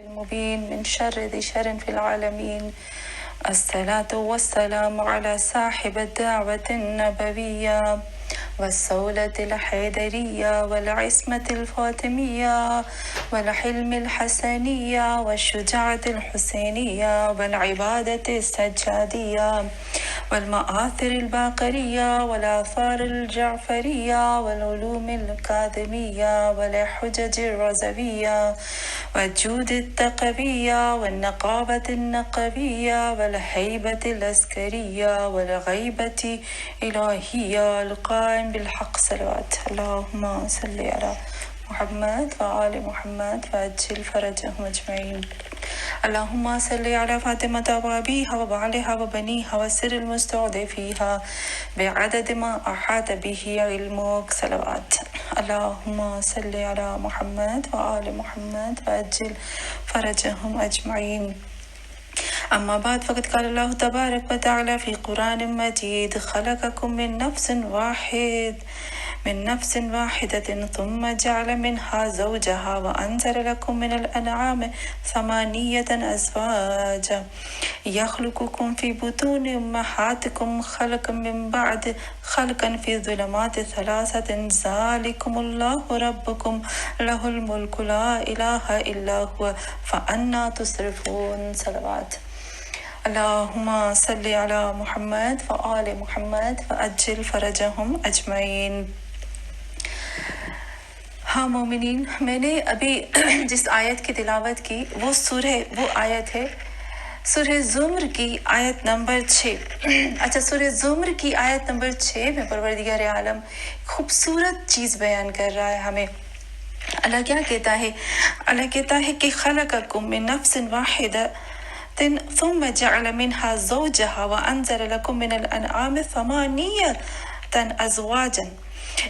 المبين من شر ذي شر في العالمين. الصلاة والسلام على صاحب الدعوة النبوية والسولة الحيدرية والعصمة الفاطمية والحلم الحسنية والشجاعة الحسينية والعبادة السجادية والمآثر الباقرية والآثار الجعفرية والعلوم الكاظمية والحجج الرزوية والجود التقوية والنقابة النقبية والهيبة العسكرية والغيبة إلهية القائم بالحق. صلوات اللهم صل على محمد وآل محمد وعجل فرجهم أجمعين. اللهم صل على فاطمة وأبيها وبعلها وبنيها والسر المستودع فيها بعدد ما أحاط به علمك. صلوات اللهم صل على محمد وآل محمد وعجل فرجهم أجمعين. أما بعد فقد قال الله تبارك وتعالى في قرآن مجيد: خلقكم من نفس واحدة ثم جعل منها زوجها وأنزل لكم من الأنعام 8 أزواجا يخلقكم في بطون أمهاتكم خلقا من بعد خلقا في ظلمات 3 ذلكم الله ربكم له الملك لا إله إلا هو فأنى تصرفون. صلوات اللهم صل على محمد وآل محمد وعجل فرجهم أجمعين. ہاں مومنین، میں نے ابھی جس آیت کی تلاوت کی وہ آیت ہے سورہ زمر کی آیت نمبر 6. اچھا، سورہ زمر کی آیت نمبر 6 میں پروردگار عالم خوبصورت چیز بیان کر رہا ہے ہمیں. اللہ کیا کہتا ہے؟ اللہ کہتا ہے کہ خلقکم من نفس واحدہ ثم جعل منها زوجها وانزل لكم من الانعام 8 ازواجا.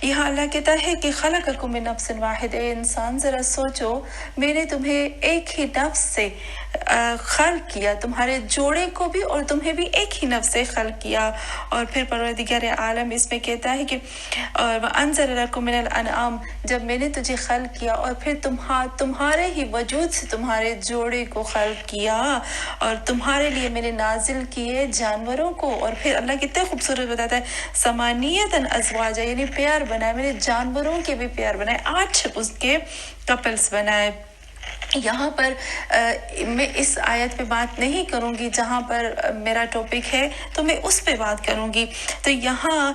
یہاں اللہ کہتا ہے کہ خلقکم من نفس واحد. اے انسان ذرا سوچو، میں نے تمہیں ایک ہی نفس سے خلق کیا، تمہارے جوڑے کو بھی اور تمہیں بھی ایک ہی نفس سے خلق کیا. اور پھر پروردگار عالم اس میں کہتا ہے کہ وَأَنزَلَ لَكُم مِّنَ الْأَنْعَامِ، جب میں نے تجھے خلق کیا اور پھر تمہارے ہی وجود سے تمہارے جوڑے کو خلق کیا اور تمہارے لیے میں نے نازل کیے جانوروں کو. اور پھر اللہ کتنے خوبصورت بتاتا ہے 8 ازواج، یعنی پیار بنائے، میں نے جانوروں کے بھی پیار بنائے، 8 اس کے کپلز بنائے. یہاں پر میں اس آیت پہ بات نہیں کروں گی، جہاں پر میرا ٹاپک ہے تو میں اس پہ بات کروں گی. تو یہاں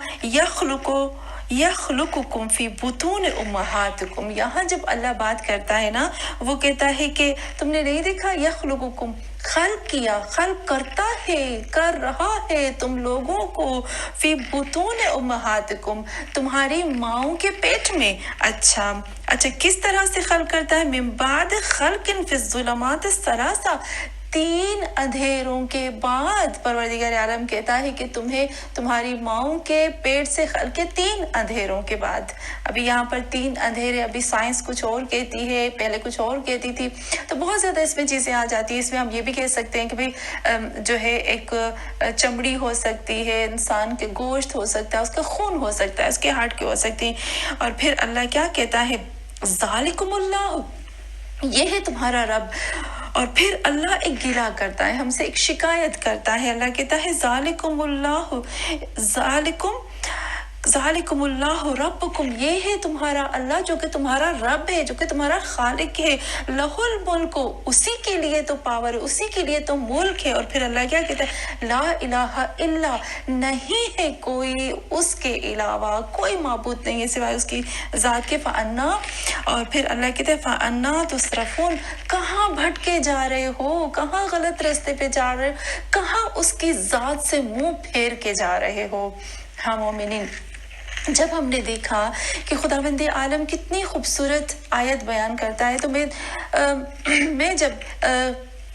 یخلقکم فی بطون امہاتکم، یہاں جب اللہ بات کرتا ہے نا، وہ کہتا ہے کہ تم نے نہیں دیکھا یخلقکم، خلق کیا، خلق کرتا ہے، کر رہا ہے تم لوگوں کو، فی بطون امہاتکم، تمہاری ماؤں کے پیٹ میں. اچھا کس طرح سے خلق کرتا ہے؟ من بعد خلق فی الظلمات 3، 3 اندھیروں کے بعد پروردگار عالم کہتا ہے کہ تمہیں تمہاری ماؤں کے پیٹ سے خلق کے 3 اندھیروں کے بعد. ابھی یہاں پر 3 اندھیرے، ابھی سائنس کچھ اور کہتی ہے، پہلے کچھ اور کہتی تھی، تو بہت زیادہ اس میں چیزیں آ جاتی ہیں. اس میں ہم یہ بھی کہہ سکتے ہیں کہ بھئی جو ہے ایک چمڑی ہو سکتی ہے، انسان کے گوشت ہو سکتا ہے، اس کا خون ہو سکتا ہے، اس کے ہارٹ کے ہو سکتی ہیں. اور پھر اللہ کیا کہتا ہے؟ ذالکم اللہ، یہ ہے تمہارا رب. اور پھر اللہ ایک گلہ کرتا ہے ہم سے، ایک شکایت کرتا ہے. اللہ کہتا ہے ذالکم اللہ ربکم، یہ ہے تمہارا اللہ جو کہ تمہارا رب ہے، جو کہ تمہارا خالق ہے. لہ الملک، اسی کے لیے تو پاور ہے، اسی کے لیے تو ملک ہے. اور پھر اللہ کیا کہتا ہے؟ لا الہ الا، نہیں ہے کوئی اس کے علاوہ، کوئی معبود نہیں ہے سوائے اس کی ذات کے. فانا، اور پھر اللہ کہتے ہیں فانا تصرفون، کہاں بھٹکے جا رہے ہو، کہاں غلط راستے پہ جا رہے ہو، کہاں اس کی ذات سے منہ پھیر کے جا رہے ہو. ہاں مومنین، جب ہم نے دیکھا کہ خداوند عالم کتنی خوبصورت آیت بیان کرتا ہے، تو میں جب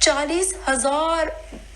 40,000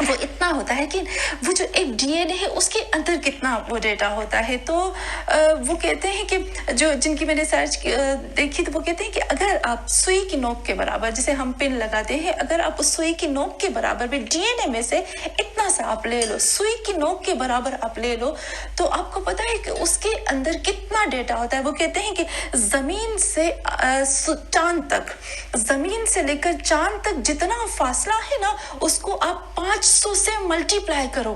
وہ اتنا ہوتا ہے کہ وہ جو ایک ڈی این اے ہے اس کے اندر کتنا وہ ڈیٹا ہوتا ہے. تو وہ کہتے ہیں کہ جو جن کی میں نے سرچ دیکھی تو وہ کہتے ہیں کہ اگر آپ سوئی کی نوک کے برابر جسے ہم پن لگاتے ہیں اگر آپ اس سوئی کی نوک کے برابر بھی ڈی این اے میں سے اتنا سا آپ لے لو سوئی کی نوک کے برابر آپ لے لو تو آپ کو پتا ہے کہ اس کے اندر کتنا ڈیٹا ہوتا ہے. وہ کہتے ہیں کہ زمین سے چاند تک زمین سے لے کر چاند تک جتنا فاصلہ ہے نا اس کو آپ 500 سے ملٹی پلائی کرو.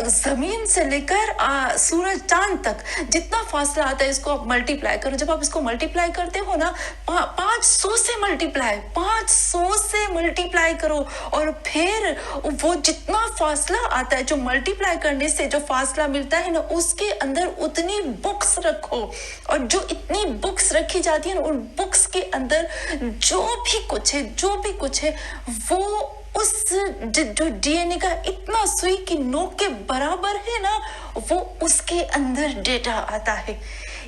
زمین سے لے کر سورج چاند تک جتنا فاصلہ آتا ہے اس کو آپ ملٹی پلائی کرو. جب آپ اس کو ملٹی پلائی کرتے ہو نا 500 سے ملٹی پلائی کرو اور پھر وہ جتنا فاصلہ آتا ہے جو ملٹی پلائی کرنے سے جو فاصلہ ملتا ہے نا اس کے اندر اتنی بکس رکھو اور جو اتنی بکس رکھی جاتی ہیں ان بکس کے اندر جو بھی کچھ ہے وہ اس جو ڈی این اے کا اتنا سوئی کی نوک کے برابر ہے نا وہ اس کے اندر ڈیٹا آتا ہے.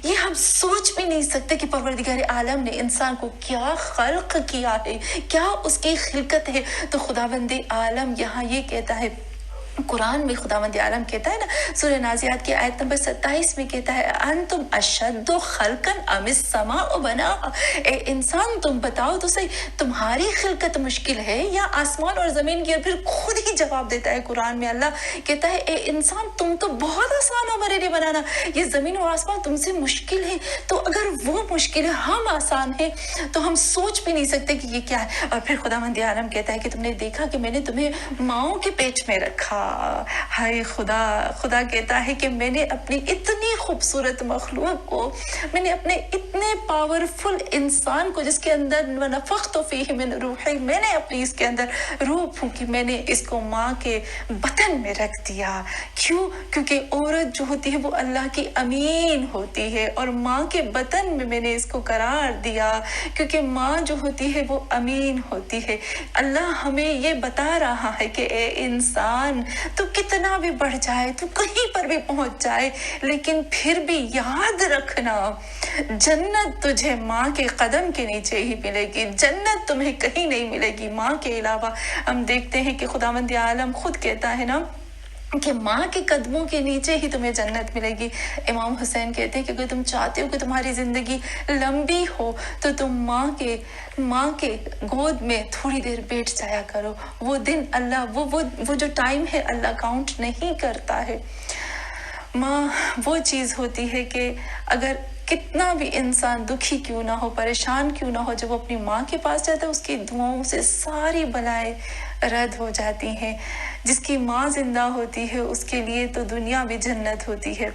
یہ ہم سوچ بھی نہیں سکتے کہ پروردگار عالم نے انسان کو کیا خلق کیا ہے کیا اس کی خلقت ہے. تو خداوند عالم یہاں یہ کہتا ہے قرآن میں خداوند عالم کہتا ہے نا سورہ نازعات کی آیت نمبر 27 میں کہتا ہے انتم اشد خلقا ام السماء بناها. اے انسان تم بتاؤ تو صحیح تمہاری خلقت مشکل ہے یا آسمان اور زمین کی. اور پھر خود ہی جواب دیتا ہے قرآن میں اللہ کہتا ہے اے انسان تم تو بہت آسان ہو میرے لیے بنانا یہ زمین اور آسمان تم سے مشکل ہے. تو اگر وہ مشکل ہے ہم آسان ہیں تو ہم سوچ بھی نہیں سکتے کہ یہ کیا ہے. اور پھر خداوند عالم کہتا ہے کہ تم نے دیکھا کہ میں نے تمہیں ماؤں کے پیٹ میں رکھا. ہائے خدا کہتا ہے کہ میں نے اپنی اتنی خوبصورت مخلوق کو میں نے اپنے اتنے پاورفل انسان کو جس کے اندر ونفخت فیہ من روحی میں نے اپنی اس کے اندر روح پھونکی میں نے اس کو ماں کے بطن میں رکھ دیا. کیوں؟ کیونکہ عورت جو ہوتی ہے وہ اللہ کی امین ہوتی ہے اور ماں کے بطن میں نے اس کو قرار دیا کیونکہ ماں جو ہوتی ہے وہ امین ہوتی ہے. اللہ ہمیں یہ بتا رہا ہے کہ اے انسان تو کتنا بھی بڑھ جائے تو کہیں پر بھی پہنچ جائے لیکن پھر بھی یاد رکھنا جنت تجھے ماں کے قدم کے نیچے ہی ملے گی. جنت تمہیں کہیں نہیں ملے گی ماں کے علاوہ. ہم دیکھتے ہیں کہ خداوند عالم خود کہتا ہے نا کہ ماں کے قدموں کے نیچے ہی تمہیں جنت ملے گی. امام حسین کہتے ہیں کہ اگر تم چاہتے ہو کہ تمہاری زندگی لمبی ہو تو تم ماں کے گود میں تھوڑی دیر بیٹھ جایا کرو. وہ دن اللہ وہ جو ٹائم ہے اللہ کاؤنٹ نہیں کرتا ہے. ماں وہ چیز ہوتی ہے کہ اگر کتنا بھی انسان دکھی کیوں نہ ہو پریشان کیوں نہ ہو جب وہ اپنی ماں کے پاس جاتا ہے اس کی دعاؤں سے ساری بلائیں رد ہو جاتی ہیں. جس کی ماں زندہ ہوتی ہے اس کے لیے تو دنیا بھی جنت ہوتی ہے.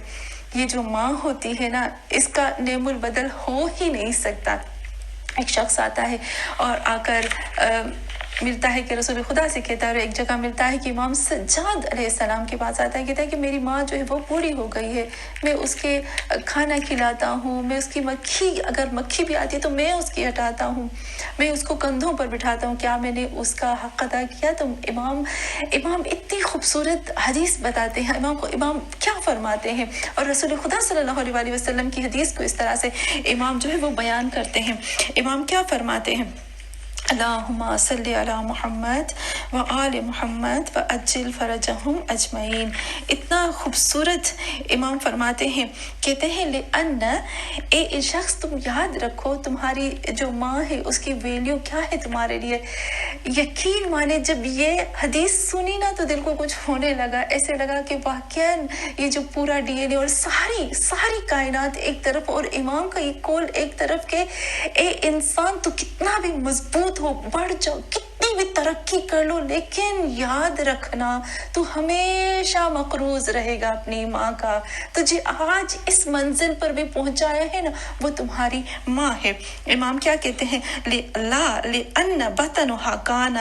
یہ جو ماں ہوتی ہے نا اس کا نعم البدل ہو ہی نہیں سکتا. ایک شخص آتا ہے اور آ کر ملتا ہے کہ رسول خدا سے کہتا ہے اور ایک جگہ ملتا ہے کہ امام سجاد علیہ السلام کے پاس آتا ہے کہتا ہے کہ میری ماں جو ہے وہ بوڑھی ہو گئی ہے میں اس کے کھانا کھلاتا ہوں میں اس کی اگر مکھی بھی آتی ہے تو میں اس کی ہٹاتا ہوں میں اس کو کندھوں پر بٹھاتا ہوں کیا میں نے اس کا حق ادا کیا. تو امام اتنی خوبصورت حدیث بتاتے ہیں. امام کیا فرماتے ہیں اور رسول خدا صلی اللہ علیہ وسلم کی حدیث کو اس طرح سے امام جو ہے وہ بیان کرتے ہیں. امام کیا فرماتے ہیں اللہم صلی علی محمد و آل محمد و اجل فرجہم اجمعین. اتنا خوبصورت امام فرماتے ہیں کہتے ہیں لأن اے شخص تم یاد رکھو تمہاری جو ماں ہے اس کی ویلیو کیا ہے تمہارے لیے. یقین مانے جب یہ حدیث سنی نا تو دل کو کچھ ہونے لگا. ایسے لگا کہ واقعاً یہ جو پورا ڈی این اے اور ساری کائنات ایک طرف اور امام کا یہ قول ایک طرف کہ اے انسان تو کتنا بھی مضبوط ہو بڑھ جاؤ کتنی بھی ترقی کر لو لیکن یاد رکھنا تو ہمیشہ مقروض رہے گا اپنی ماں کا. تجھے آج اس منزل پر بھی پہنچایا ہے نا وہ تمہاری ماں ہے. امام کیا کہتے ہیں لأن بطنها کان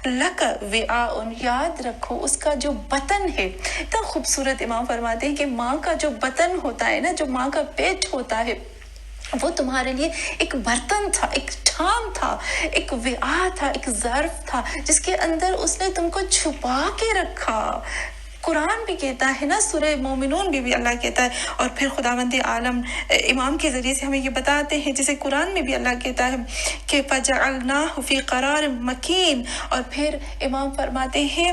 لک وعاء. یاد رکھو اس کا جو بطن ہے اتنا خوبصورت امام فرماتے ہیں کہ ماں کا جو بطن ہوتا ہے نا جو ماں کا پیٹ ہوتا ہے وہ تمہارے لیے ایک برتن تھا ایک ٹھام تھا ایک وعاء تھا ایک ظرف تھا جس کے اندر اس نے تم کو چھپا کے رکھا. قرآن بھی کہتا ہے نا سورہ مومنون بھی اللہ کہتا ہے اور پھر خداوند عالم امام کے ذریعے سے ہمیں یہ بتاتے ہیں جسے قرآن میں بھی اللہ کہتا ہے کہ فَجَعَلْنَاهُ فِي قَرَارٍ مَكِينٍ. اور پھر امام فرماتے ہیں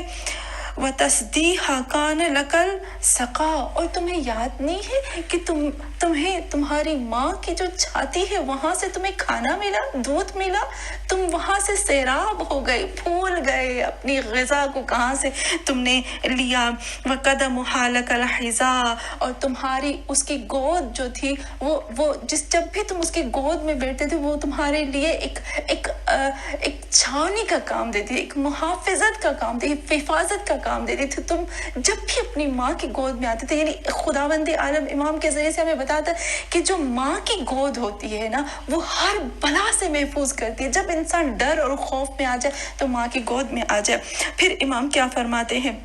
و تصدیح کان لکل سقا، اور تمہیں یاد نہیں ہے کہ تمہیں تمہاری ماں کی جو چھاتی ہے وہاں سے تمہیں کھانا ملا، دودھ ملا، تم وہاں سے سیراب ہو گئے، بھول گئے اپنی غذا کو کہاں سے تم نے لیا۔ وَقَدَمُهَا لَكَ الْحِذَاءُ، اور تمہاری اس کی گود جو تھی وہ جب بھی تم اس کی گود میں بیٹھتے تھے وہ تمہارے لیے ایک چھاؤنی کا کام دیتی، ایک محافظت کا کام دیتی، حفاظت کا کام دیتی تھی۔ تم جب بھی اپنی ماں کی گود میں آتے تھے، یعنی خداوند عالم امام کے ذریعے سے ہمیں بتاتا ہے کہ جو ماں کی گود ہوتی ہے نا وہ ہر بلا سے محفوظ کرتی ہے۔ جب انسان ڈر اور خوف میں آ جائے تو ماں کی گود میں آ جائے۔ پھر امام کیا فرماتے ہیں،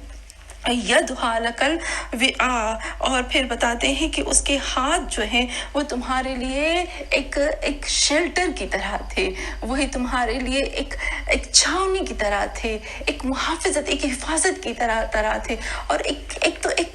یدھا لکل وعاء، اور پھر بتاتے ہیں کہ اس کے ہاتھ جو ہیں وہ تمہارے لیے ایک شیلٹر کی طرح تھے، وہی تمہارے لیے ایک چھاؤنی کی طرح تھے، ایک محافظت، ایک حفاظت کی طرح تھے۔ اور ایک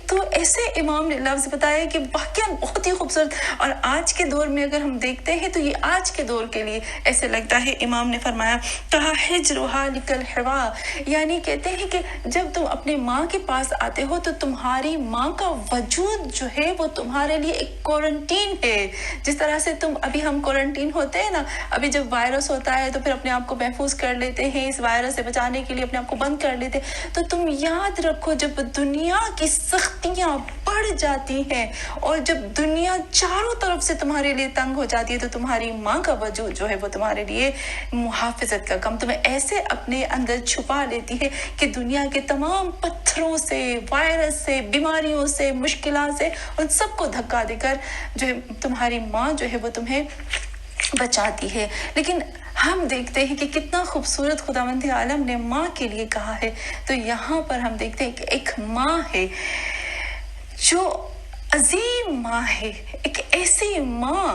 تو ایسے امام نے لفظ بتایا کہ واقعاً بہت ہی خوبصورت، اور آج کے دور میں اگر ہم دیکھتے ہیں تو یہ آج کے دور کے لیے ایسے لگتا ہے۔ امام نے فرمایا کہا ہجرھا لکل حوا، یعنی کہتے ہیں کہ جب تم اپنے ماں کے پاس آتے ہو تو تمہاری ماں کا وجود جو ہے وہ تمہارے لیے ایک کوارنٹین ہے۔ جس طرح سے ابھی ہم کوارنٹین ہوتے ہیں نا، ابھی جب وائرس ہوتا ہے تو پھر اپنے آپ کو محفوظ کر لیتے ہیں، اس وائرس سے بچانے کے لیے اپنے آپ کو بند کر لیتے ہیں۔ تو تم یاد رکھو جب دنیا کی سختیاں بڑھ جاتی ہیں اور جب دنیا چاروں طرف سے تمہارے لیے تنگ ہو جاتی ہے تو تمہاری ماں کا وجود جو ہے وہ تمہارے لیے محافظت کا کام تمہیں ایسے اپنے اندر چھپا لیتی ہے کہ دنیا کے تمام پتھروں سے، وائرس سے، بیماریوں سے، مشکلات سے، ان سب کو دھکا دے کر جو ہے تمہاری ماں جو ہے وہ تمہیں بچاتی ہے۔ لیکن ہم دیکھتے ہیں کہ کتنا خوبصورت خداوند عالم نے ماں کے لیے کہا ہے۔ تو یہاں پر ہم دیکھتے ہیں کہ ایک ماں ہے جو عظیم ماں ہے، ایک ایسی ماں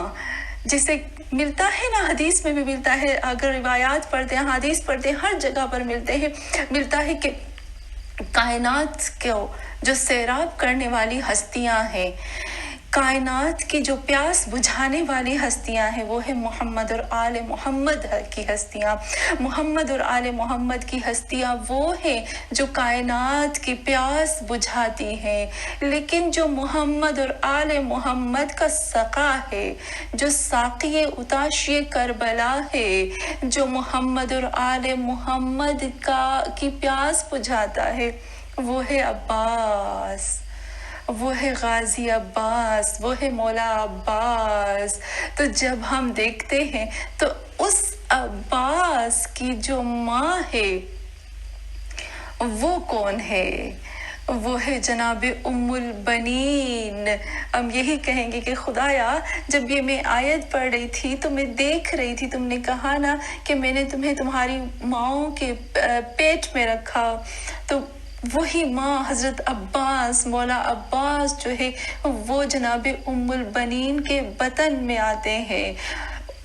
جسے ملتا ہے نا، حدیث میں بھی ملتا ہے، اگر روایات پڑھتے ہیں، حدیث پڑھتے ہیں، ہر جگہ پر ملتا ہے کہ کائنات کو جو سیراب کرنے والی ہستیاں ہیں، کائنات کی جو پیاس بجھانے والی ہستیاں ہیں، وہ ہے محمد اور آل محمد کی ہستیاں۔ محمد اور آل محمد کی ہستیاں وہ ہیں جو کائنات کی پیاس بجھاتی ہیں، لیکن جو محمد اور آل محمد کا سقا ہے، جو ساقی اتاشی کربلا ہے، جو محمد اور آل محمد کی پیاس بجھاتا ہے، وہ ہے عباس، وہ ہے غازی عباس، وہ ہے مولا عباس۔ تو جب ہم دیکھتے ہیں تو اس عباس کی جو ماں ہے وہ کون ہے؟ وہ ہے جناب ام البنین۔ ہم یہی کہیں گے کہ خدایا جب یہ میں آیت پڑھ رہی تھی تو میں دیکھ رہی تھی، تم نے کہا نا کہ میں نے تمہیں تمہاری ماؤں کے پیٹ میں رکھا، تو وہی ماں حضرت عباس، مولا عباس جو ہے وہ جناب ام البنین کے بطن میں آتے ہیں۔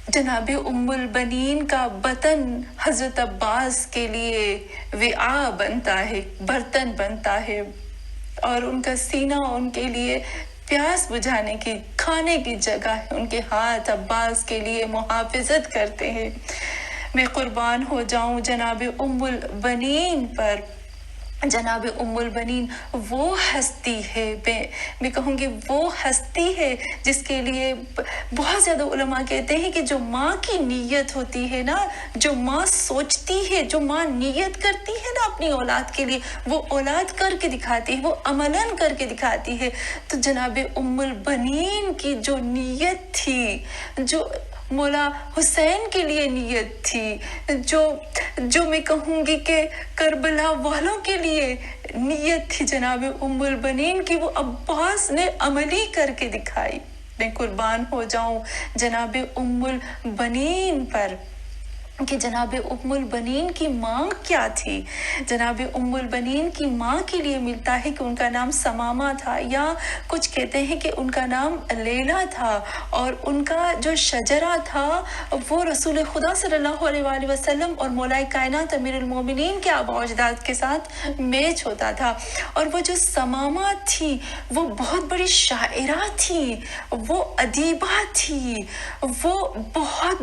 جناب ام البنین کا بطن حضرت عباس کے لیے وعاء بنتا ہے، برتن بنتا ہے، اور ان کا سینہ ان کے لیے پیاس بجھانے کی، کھانے کی جگہ ہے۔ ان کے ہاتھ عباس کے لیے محافظت کرتے ہیں۔ میں قربان ہو جاؤں جناب ام البنین پر۔ جناب ام البنین وہ ہستی ہے، میں کہوں گی وہ ہستی ہے جس کے لیے بہت زیادہ علماء کہتے ہیں کہ جو ماں کی نیت ہوتی ہے نا، جو ماں سوچتی ہے، جو ماں نیت کرتی ہے نا اپنی اولاد کے لیے، وہ اولاد کر کے دکھاتی ہے، وہ عملاً کر کے دکھاتی ہے۔ تو جناب ام البنین کی جو نیت تھی، جو مولا حسین کے لیے نیت تھی، جو میں کہوں گی کہ کربلا والوں کے لیے نیت تھی جناب ام البنین کی، وہ عباس نے عملی کر کے دکھائی۔ میں قربان ہو جاؤں جناب ام البنین پر کہ جناب ام البنین کی ماں کیا تھی۔ جناب ام البنین کی ماں کے لیے ملتا ہے کہ ان کا نام سمامہ تھا، یا کچھ کہتے ہیں کہ ان کا نام لیلا تھا، اور ان کا جو شجرہ تھا وہ رسول خدا صلی اللہ علیہ وآلہ وسلم اور مولا کائنات امیر المومنین کے آباء و اجداد کے ساتھ میچ ہوتا تھا۔ اور وہ جو سمامہ تھی وہ بہت بڑی شاعرہ تھی، وہ ادیبہ تھی، وہ بہت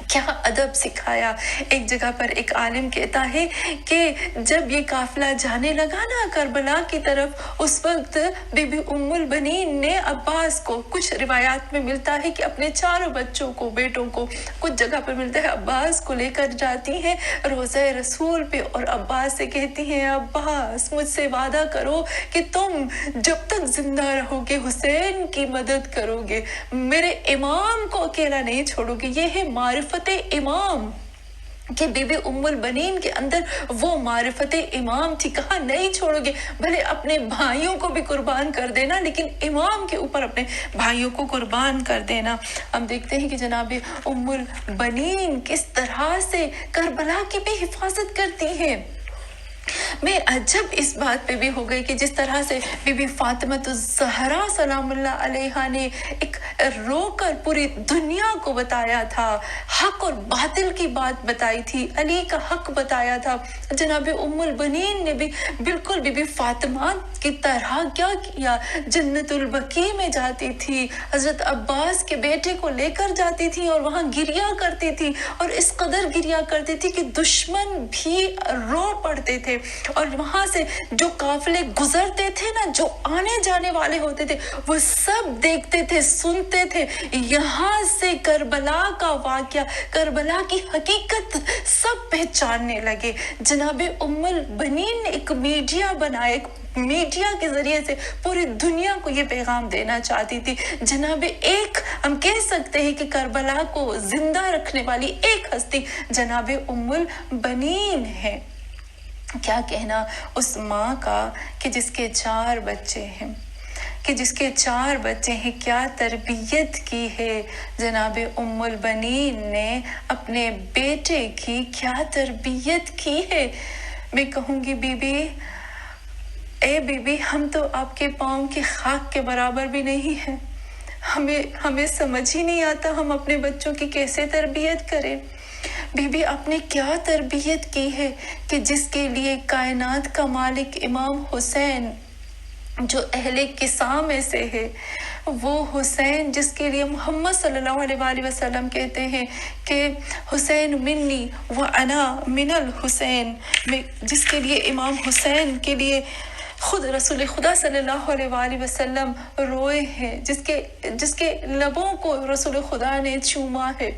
کیا ادب سکھایا۔ ایک جگہ پر ایک عالم کہتا ہے کہ جب یہ قافلہ جانے لگا نا کربلا کی طرف، اس وقت بی بی ام البنین نے عباس کو، کچھ روایات میں ملتا ہے کہ اپنے چاروں بچوں کو، بیٹوں کو، کچھ جگہ پر ملتا ہے عباس کو لے کر جاتی ہیں روضہ رسول پہ، اور عباس سے کہتی ہیں عباس مجھ سے وعدہ کرو کہ تم جب تک زندہ رہو گے حسین کی مدد کرو گے، میرے امام کو اکیلا نہیں چھوڑو گے۔ یہ ہے معرفت امام کہ بی بی ام البنین کے اندر وہ معرفت امام تھی۔ کہاں نہیں چھوڑو گے، بھلے اپنے بھائیوں کو بھی قربان کر دینا لیکن امام کے اوپر اپنے بھائیوں کو قربان کر دینا۔ ہم دیکھتے ہیں کہ جناب ام البنین کس طرح سے کربلا کی بھی حفاظت کرتی ہیں۔ میں عجب اس بات پہ بھی ہو گئی کہ جس طرح سے بی بی فاطمہ الزہرا سلام اللہ علیہا نے ایک رو کر پوری دنیا کو بتایا تھا، حق اور باطل کی بات بتائی تھی، علی کا حق بتایا تھا، جناب ام البنین نے بھی بالکل بی بی فاطمہ کی طرح کیا کیا، جنت البقیع میں جاتی تھی، حضرت عباس کے بیٹے کو لے کر جاتی تھی اور وہاں گریا کرتی تھی، اور اس قدر گریا کرتی تھی کہ دشمن بھی رو پڑتے تھے، اور وہاں سے جو قافلے گزرتے تھے نا، جو آنے جانے والے ہوتے تھے، وہ سب دیکھتے تھے، سنتے تھے، یہاں سے کربلا کا واقعہ، کربلا کی حقیقت سب پہچاننے لگے۔ جناب ام البنین نے ایک میڈیا بنایا، ایک میڈیا کے ذریعے سے پوری دنیا کو یہ پیغام دینا چاہتی تھی۔ جناب ایک ہم کہہ سکتے ہیں کہ کربلا کو زندہ رکھنے والی ایک ہستی جناب ام البنین ہے۔ کیا کہنا اس ماں کا کہ جس کے 4 بچے ہیں، کہ جس کے 4 بچے ہیں، کیا تربیت کی ہے جناب ام البنین نے اپنے بیٹے کی، کیا تربیت کی ہے۔ میں کہوں گی بی بی، اے بی بی، ہم تو آپ کے پاؤں کی خاک کے برابر بھی نہیں ہیں، ہمیں سمجھ ہی نہیں آتا ہم اپنے بچوں کی کیسے تربیت کریں۔ بی بی آپ نے کیا تربیت کی ہے کہ جس کے لیے کائنات کا مالک امام حسین جو اہل قصہ میں سے ہے، وہ حسین جس کے لیے محمد صلی اللہ علیہ وآلہ وسلم کہتے ہیں کہ حسین منی وانا من الحسین، جس کے لیے امام حسین کے لیے خود رسول خدا صلی اللہ علیہ وآلہ وسلم روئے ہیں، جس کے لبوں کو رسول خدا نے چوما ہے،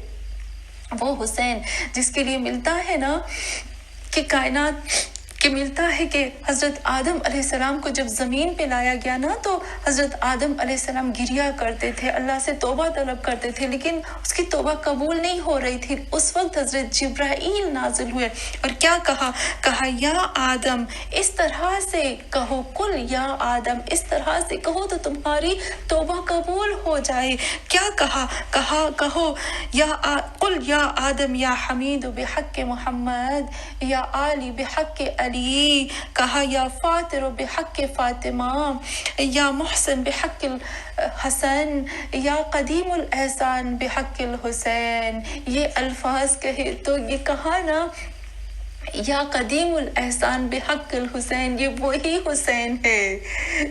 وہ حسین جس کے لیے ملتا ہے نا کہ کائنات کہ ملتا ہے کہ حضرت آدم علیہ السلام کو جب زمین پہ لایا گیا نا، تو حضرت آدم علیہ السلام گریا کرتے تھے، اللہ سے توبہ طلب کرتے تھے، لیکن اس کی توبہ قبول نہیں ہو رہی تھی۔ اس وقت حضرت جبرائیل نازل ہوئے اور کیا کہا یا آدم، اس طرح سے کہو، قل یا آدم، اس طرح سے کہو تو تمہاری توبہ قبول ہو جائے۔ کیا کہو قل یا آدم یا حمید بحق محمد یا آلی بحق علی، کہا یا فاطر بحق فاطمہ یا محسن بحق الحسن یا قدیم الاحسان بحق الحسین۔ یہ الفاظ کہے تو یہ کہا نا یا قدیم الاحسان بحق الحسین، یہ وہی حسین ہے،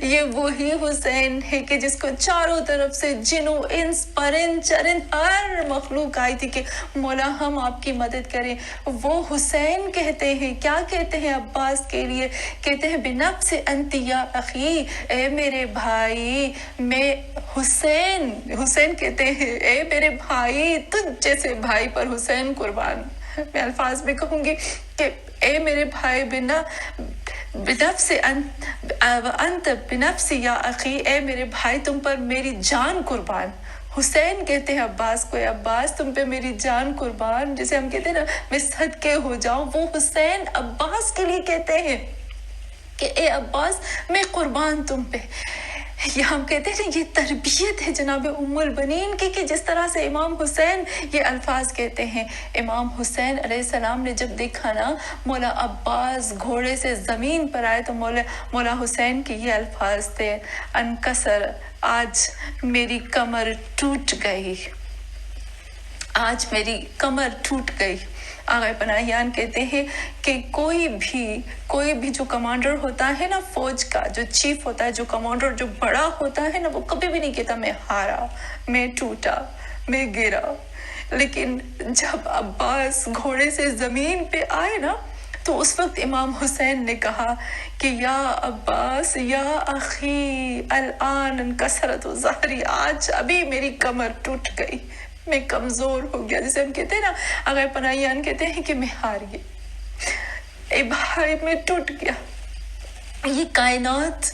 یہ وہی حسین ہے کہ جس کو چاروں طرف سے جنو انس پرند چرند ہر مخلوق آئی تھی کہ مولا ہم آپ کی مدد کریں۔ وہ حسین کہتے ہیں، کیا کہتے ہیں عباس کے لیے؟ کہتے ہیں بنفس انت یا اخی، اے میرے بھائی، میں حسین کہتے ہیں اے میرے بھائی، تجھ جیسے بھائی پر حسین قربان۔ میں الفاظ میں کہوں گی کہ اے میرے بھائی، بنفس انت بنفس یا اخی، اے میرے بھائی تم پر میری جان قربان۔ حسین کہتے ہیں عباس کو، اے عباس تم پہ میری جان قربان، جسے ہم کہتے ہیں نا میں صدقے ہو جاؤں، وہ حسین عباس کے لیے کہتے ہیں کہ اے عباس میں قربان تم پہ۔ یہ ہم کہتے ہیں یہ تربیت ہے جناب ام البنین کی کہ جس طرح سے امام حسین یہ الفاظ کہتے ہیں۔ امام حسین علیہ السلام نے جب دیکھا نا مولا عباس گھوڑے سے زمین پر آئے تو مولا حسین کے یہ الفاظ تھے، انکسر، آج میری کمر ٹوٹ گئی، آج میری کمر ٹوٹ گئی۔ آغا پناہیان کہتے ہیں کہ کوئی بھی جو کمانڈر ہوتا ہے نا فوج کا، جو چیف ہوتا ہے، جو کمانڈر جو بڑا ہوتا ہے نا، وہ کبھی بھی نہیں کہتا میں ہارا، میں ٹوٹا، میں گرا۔ لیکن جب عباس گھوڑے سے زمین پہ آئے نا تو اس وقت امام حسین نے کہا کہ یا عباس یا اخی الان انکسرت ظہری، آج ابھی میری کمر ٹوٹ گئی، میں کمزور ہو گیا. جسے ہم کہتے ہیں نا، اگر پناہیان کہتے ہیں کہ میں ہار گئی، اے بھائی میں ٹوٹ گیا. یہ کائنات،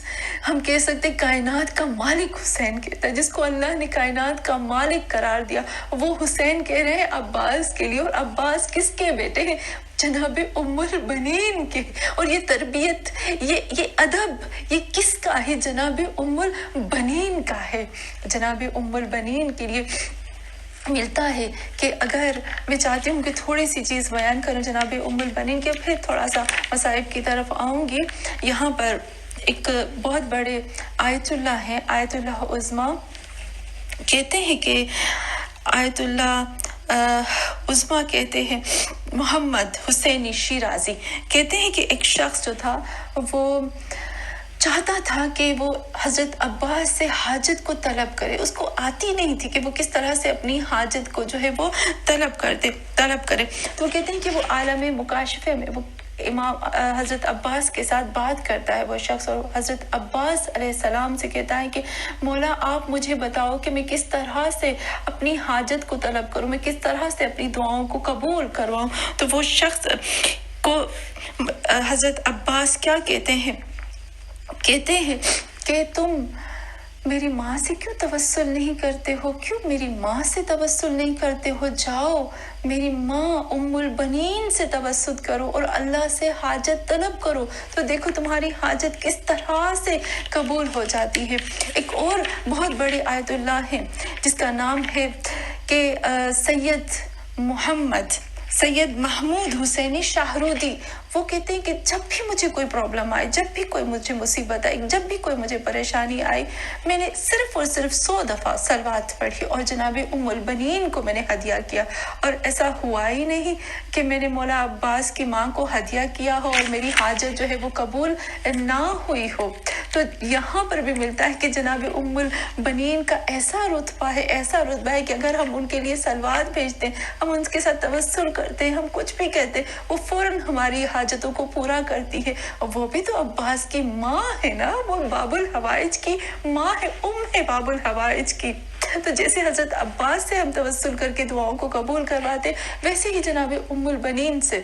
ہم کہہ سکتے کائنات کا مالک حسین کہتا ہے، جس کو اللہ نے کائنات کا مالک قرار دیا، وہ حسین کہہ رہے ہیں عباس کے لیے. اور عباس کس کے بیٹے ہیں؟ جناب ام البنین کے. اور یہ تربیت، یہ ادب، یہ کس کا ہے؟ جناب ام البنین کا ہے. جناب ام البنین کے لیے ملتا ہے کہ اگر میں چاہتی ہوں کہ تھوڑی سی چیز بیان کروں جناب ام البنین کے، پھر تھوڑا سا مصائب کی طرف آؤں گی. یہاں پر ایک بہت بڑے آیت اللہ ہیں، آیت اللہ عظمیٰ. کہتے ہیں کہ آیت اللہ عظمیٰ کہتے ہیں، محمد حسینی شیرازی کہتے ہیں کہ ایک شخص جو تھا وہ چاہتا تھا کہ وہ حضرت عباس سے حاجت کو طلب کرے. اس کو آتی نہیں تھی کہ وہ کس طرح سے اپنی حاجت کو جو ہے وہ طلب کرے. تو وہ کہتے ہیں کہ وہ عالم مکاشفے میں وہ امام حضرت عباس کے ساتھ بات کرتا ہے وہ شخص، اور حضرت عباس علیہ السلام سے کہتا ہے کہ مولا آپ مجھے بتاؤ کہ میں کس طرح سے اپنی حاجت کو طلب کروں، میں کس طرح سے اپنی دعاؤں کو قبول کرواؤں. تو وہ شخص کو حضرت عباس کیا کہتے ہیں کہ تم میری ماں سے کیوں توسل نہیں کرتے ہو؟ کیوں میری ماں سے توسل نہیں کرتے ہو؟ جاؤ میری ماں ام البنین سے توسل کرو اور اللہ سے حاجت طلب کرو، تو دیکھو تمہاری حاجت کس طرح سے قبول ہو جاتی ہے. ایک اور بہت بڑے آیت اللہ ہیں جس کا نام ہے کہ سید محمود حسینی شاہرودی. وہ کہتے ہیں کہ جب بھی مجھے کوئی پرابلم آئی، جب بھی کوئی مجھے مصیبت آئی، جب بھی کوئی مجھے پریشانی آئی، میں نے صرف اور صرف 100 دفعہ صلوات پڑھی اور جناب ام البنین کو میں نے ہدیہ کیا. اور ایسا ہوا ہی نہیں کہ میں نے مولا عباس کی ماں کو ہدیہ کیا ہو اور میری حاجت جو ہے وہ قبول نہ ہوئی ہو. تو یہاں پر بھی ملتا ہے کہ جناب ام البنین کا ایسا رتبہ ہے کہ اگر ہم ان کے لیے صلوات بھیجتے ہیں، ہم ان کے ساتھ توسل کرتے ہیں، ہم کچھ بھی کہتے ہیں، وہ فوراً ہماری حاجتوں کو پورا کرتی ہے. اور وہ بھی تو عباس کی ماں ہے نا، وہ باب الحوائج کی ماں ہے، ہے باب الحوائج کی. تو جیسے حضرت عباس سے ہم توسل کر کے دعاؤں کو قبول کرواتے، ویسے ہی جناب ام البنین سے.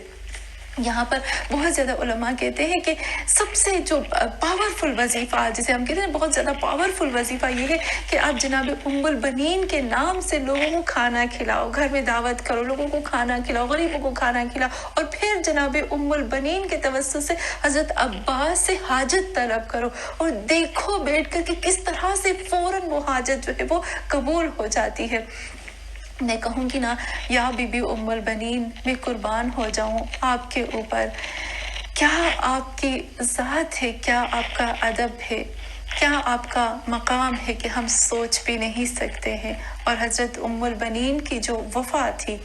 یہاں پر بہت زیادہ علماء کہتے ہیں کہ سب سے جو پاورفل وظیفہ، جسے ہم کہتے ہیں بہت زیادہ پاورفل وظیفہ، یہ ہے کہ آپ جناب ام البنین کے نام سے لوگوں کو کھانا کھلاؤ، گھر میں دعوت کرو، لوگوں کو کھانا کھلاؤ، غریبوں کو کھانا کھلاؤ، اور پھر جناب ام البنین کے توسط سے حضرت عباس سے حاجت طلب کرو، اور دیکھو بیٹھ کر کہ کس طرح سے فوراً وہ حاجت جو ہے وہ قبول ہو جاتی ہے. میں کہوں گی نا، یا بی بی ام البنین، میں قربان ہو جاؤں آپ کے اوپر. کیا آپ کی ذات ہے، کیا آپ کا ادب ہے، کیا آپ کا مقام ہے کہ ہم سوچ بھی نہیں سکتے ہیں. اور حضرت ام البنین کی جو وفا تھی،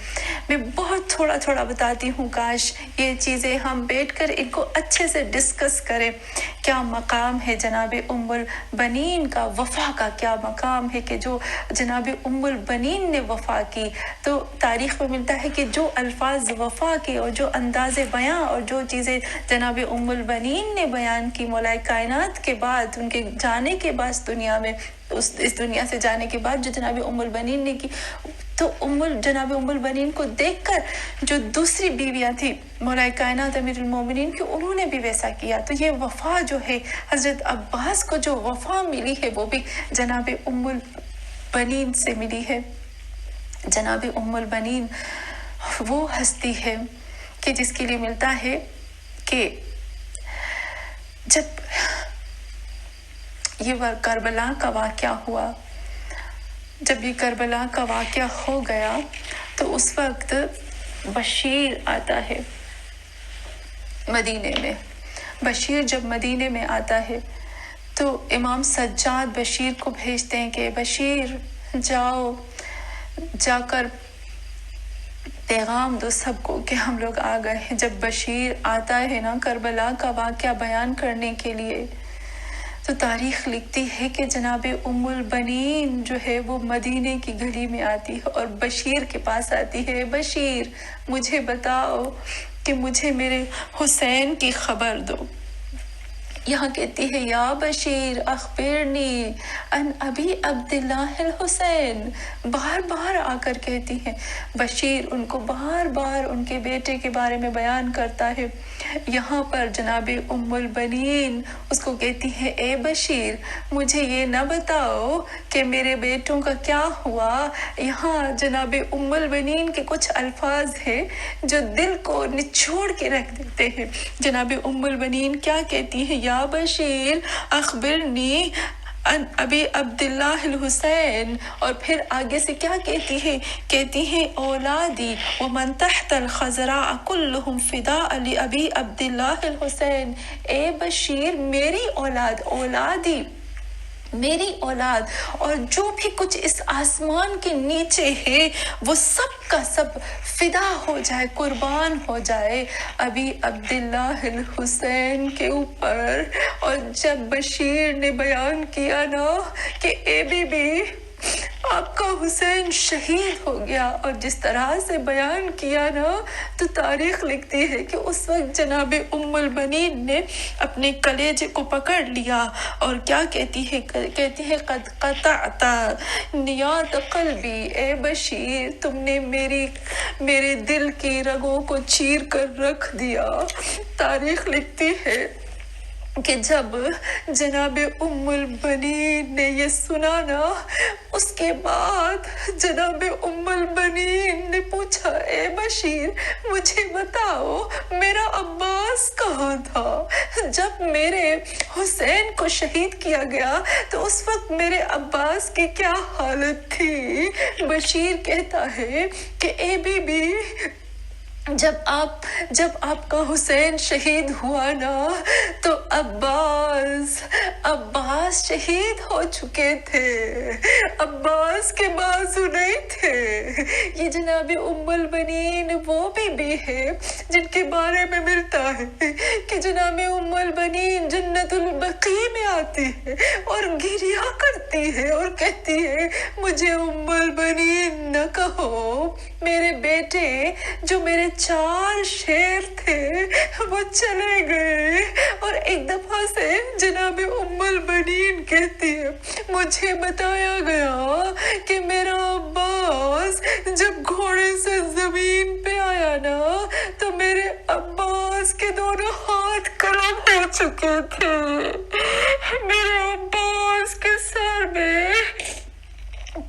میں بہت تھوڑا بتاتی ہوں، کاش یہ چیزیں ہم بیٹھ کر ان کو اچھے سے ڈسکس کریں. کیا مقام ہے جناب ام البنین کا، وفا کا کیا مقام ہے کہ جو جناب ام البنین نے وفا کی. تو تاریخ میں ملتا ہے کہ جو الفاظ وفا کے اور جو انداز بیاں اور جو چیزیں جناب ام البنین نے بیان کی مولا کائنات کے بعد، ان کے جانے کے بعد دنیا میں، اس دنیا سے جانے کے بعد جو جناب ام البنین نے کی، تو جناب ام البنین کو دیکھ کر جو دوسری بیویاں تھیں مولا کائنات امیر المومنین کی، انہوں نے بھی ویسا کیا. تو یہ وفا جو ہے، حضرت عباس کو جو وفا ملی ہے، وہ بھی جناب ام البنین سے ملی ہے. جناب ام البنین وہ ہستی ہے کہ جس کے لیے ملتا ہے کہ جب یہ کربلا کا واقعہ ہوا، جب یہ کربلا کا واقعہ ہو گیا، تو اس وقت بشیر آتا ہے مدینے میں. بشیر جب مدینے میں آتا ہے تو امام سجاد بشیر کو بھیجتے ہیں کہ بشیر جاؤ، جا کر پیغام دو سب کو کہ ہم لوگ آ گئے ہیں. جب بشیر آتا ہے نا کربلا کا واقعہ بیان کرنے کے لیے، تو تاریخ لکھتی ہے کہ جناب ام البنین جو ہے وہ مدینے کی گلی میں آتی ہے اور بشیر کے پاس آتی ہے، بشیر مجھے بتاؤ کہ مجھے میرے حسین کی خبر دو۔ یہاں کہتی ہے یا بشیر اخبرنی ان ابی عبداللہ الحسین، بار بار آ کر کہتی ہے۔ بشیر ان کو بار بار ان کے بیٹے کے بارے میں بیان کرتا ہے۔ یہاں پر جناب ام البنین اس کو کہتی ہے اے بشیر مجھے یہ نہ بتاؤ کہ میرے بیٹوں کا کیا ہوا۔ یہاں جناب ام البنین کے کچھ الفاظ ہیں جو دل کو نچوڑ کے رکھ دیتے ہیں۔ جناب ام البنین کیا کہتی ہے، یا بشیر اخبرنی ان ابی عبداللہ الحسین، اور پھر آگے سے کیا کہتی ہے، کہتی ہے اولادی ومن تحت الخضراء كلهم فداء لابی عبداللہ الحسین۔ اے بشیر میری اولاد، اولادی میری اولاد، اور جو بھی کچھ اس آسمان کے نیچے ہے وہ سب کا سب فدا ہو جائے، قربان ہو جائے ابی عبداللہ الحسین کے اوپر۔ اور جب بشیر نے بیان کیا نا کہ اے بی بی آپ کا حسین شہید ہو گیا، اور جس طرح سے بیان کیا نا تو تاریخ لکھتی ہے کہ اس وقت جناب ام البنین نے اپنے کلیجے کو پکڑ لیا اور کیا کہتی ہے، کہتی ہے قد قطعت نیات قلبی، اے بشیر تم نے میرے دل کی رگوں کو چیر کر رکھ دیا۔ تاریخ لکھتی ہے کہ جب جناب ام البنین نے یہ سنا نا اس کے بعد جناب ام البنین نے پوچھا اے بشیر مجھے بتاؤ میرا عباس کہاں تھا؟ جب میرے حسین کو شہید کیا گیا تو اس وقت میرے عباس کی کیا حالت تھی؟ بشیر کہتا ہے کہ اے بی بی جب آپ کا حسین شہید ہوا نا تو عباس شہید ہو چکے تھے، عباس کے بازو نہیں تھے۔ یہ جناب ام البنین وہ بھی ہے جن کے بارے میں ملتا ہے کہ جناب ام البنین جنت البقیع میں آتی ہے اور گریہ کرتی ہے اور کہتی ہے مجھے ام البنین نہ کہو، میرے بیٹے جو میرے 4 شیر تھے وہ چلے گئے۔ اور ایک دفعہ سے جناب ام البنین کہتی ہے مجھے بتایا گیا کہ میرا عباس جب گھوڑے سے زمین پہ آیا نا تو میرے عباس کے دونوں ہاتھ قلم ہو چکے تھے، میرے عباس کے سر میں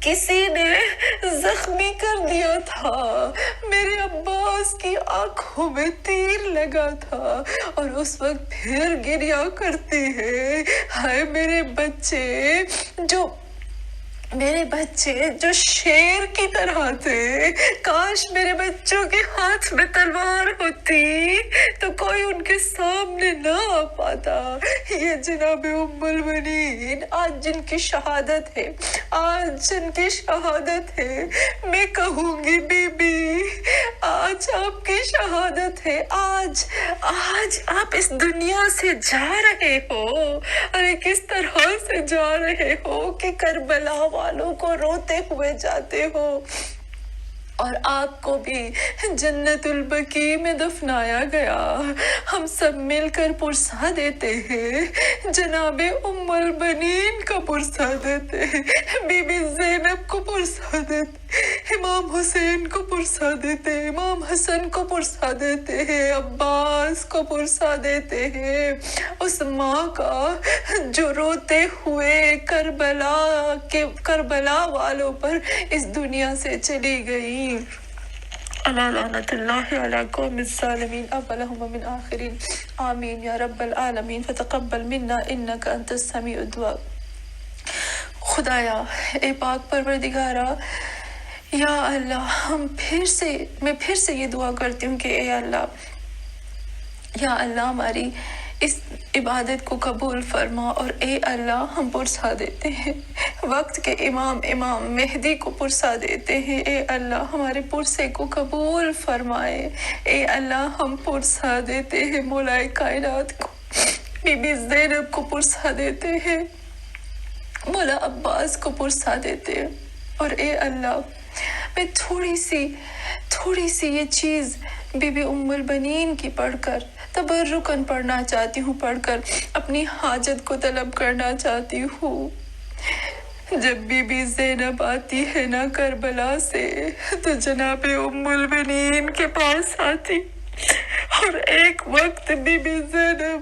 کسی نے زخمی کر دیا تھا، میرے عباس کی آنکھوں میں تیر لگا تھا۔ اور اس وقت پھر گریہ کرتی ہے ہائے میرے بچے جو شیر کی طرح تھے، کاش میرے بچوں کے ہاتھ میں تلوار ہوتی تو کوئی ان کے سامنے نہ آ پاتا۔ یہ جناب ام البنین آج جن کی شہادت ہے میں کہوں گی بی بی آج آپ کی شہادت ہے، آج آپ اس دنیا سے جا رہے ہو، ارے کس طرح سے جا رہے ہو کہ کربلا والوں کو روتے ہوئے جاتے ہو، اور آپ کو بھی جنت البقیع میں دفنایا گیا۔ ہم سب مل کر پرسہ دیتے ہیں، جناب ام البنین کا پرسہ دیتے ہیں، بی بی زینب کو پرسہ دیتے، امام حسین کو پرسہ دیتے، امام حسن کو پرسہ دیتے ہیں، عباس کو پرسہ دیتے ہیں، اس ماں کا جو روتے ہوئے کربلا والوں پر اس دنیا سے چلی گئی۔ اللہ لعنت اللہ علی قوم الظالمین اولہم من آخرین، آمین یا رب العالمین، فتقبل منا انک انت السمیع الدعاء۔ خدایا اے پاک پروردگارا، یا اللہ میں پھر سے یہ دعا کرتی ہوں کہ اے اللہ، یا اللہ ہماری اس عبادت کو قبول فرما، اور اے اللہ ہم پرسہ دیتے ہیں وقت کے امام مہدی کو پرسہ دیتے ہیں، اے اللہ ہمارے پرسے کو قبول فرمائے، اے اللہ ہم پرسہ دیتے ہیں مولا کائنات کو، بی بی زینب کو پرسا دیتے ہیں، مولا عباس کو پرسا دیتے ہیں۔ اور اے اللہ، میں تھوڑی سی یہ چیز بی بی ام البنین کی پڑھ کر تبرکن پڑھنا چاہتی ہوں، پڑھ کر اپنی حاجت کو طلب کرنا چاہتی ہوں۔ جب بی بی زینب آتی ہے نا کربلا سے تو جناب ام البنین کے پاس آتی، اور ایک وقت بی بی زینب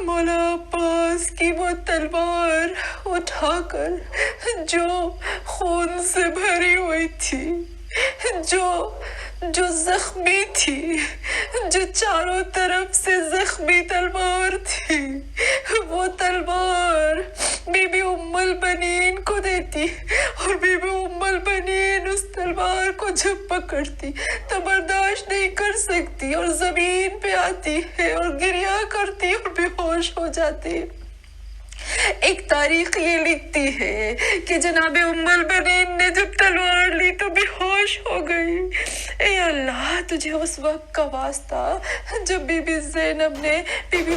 مولا عباس کی وہ تلوار اٹھا کر جو خون سے بھری ہوئی تھی، جو زخمی تھی، جو چاروں طرف سے زخمی تلوار تھی، وہ تلوار بی بی ام البنین کو دیتی، اور بی بی ام البنین اس تلوار کو جب پکڑتی تو برداشت نہیں کر سکتی اور زمین پہ آتی ہے اور گریہ کرتی اور بے ہوش ہو جاتی۔ ایک تاریخ یہ لکھتی ہے کہ جناب ام البنین نے جب تلوار لی تو بے ہوش ہو گئی۔ اے اللہ، تجھے اس وقت کا واسطہ جب بی بی زینب نے بی بی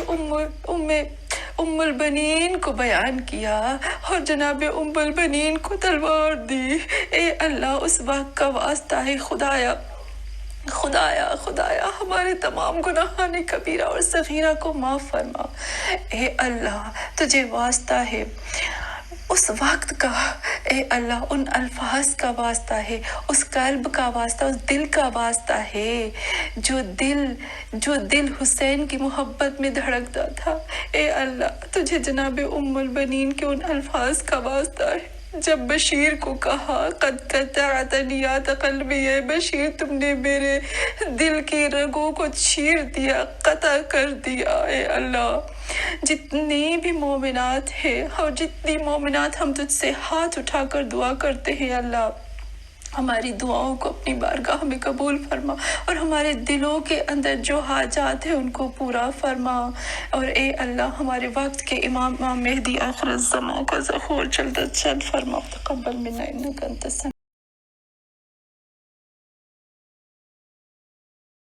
ام البنین کو بیان کیا اور جناب ام البنین کو تلوار دی، اے اللہ، اس وقت کا واسطہ ہے خدایا ہمارے تمام گناہان کبیرہ اور صغیرہ کو معاف فرما۔ اے اللہ، تجھے واسطہ ہے اس وقت کا، اے اللہ، ان الفاظ کا واسطہ ہے، اس قلب کا واسطہ، اس دل کا واسطہ ہے جو دل حسین کی محبت میں دھڑکتا تھا۔ اے اللہ، تجھے جناب ام البنین کے ان الفاظ کا واسطہ ہے جب بشیر کو کہا قد قطعت نیات قلبی، اے بشیر تم نے میرے دل کی رگوں کو چیر دیا، قطع کر دیا۔ اے اللہ، جتنی بھی مومنات ہیں اور جتنی مومنات ہم تجھ سے ہاتھ اٹھا کر دعا کرتے ہیں، اللہ ہماری دعاؤں کو اپنی بارگاہ میں قبول فرما، اور ہمارے دلوں کے اندر جو حاجات ہیں ان کو پورا فرما۔ اور اے اللہ، ہمارے وقت کے امام مہدی آخر الزمان کا ظہور جلد از جلد فرما۔ تقبل منا انک انت السمیع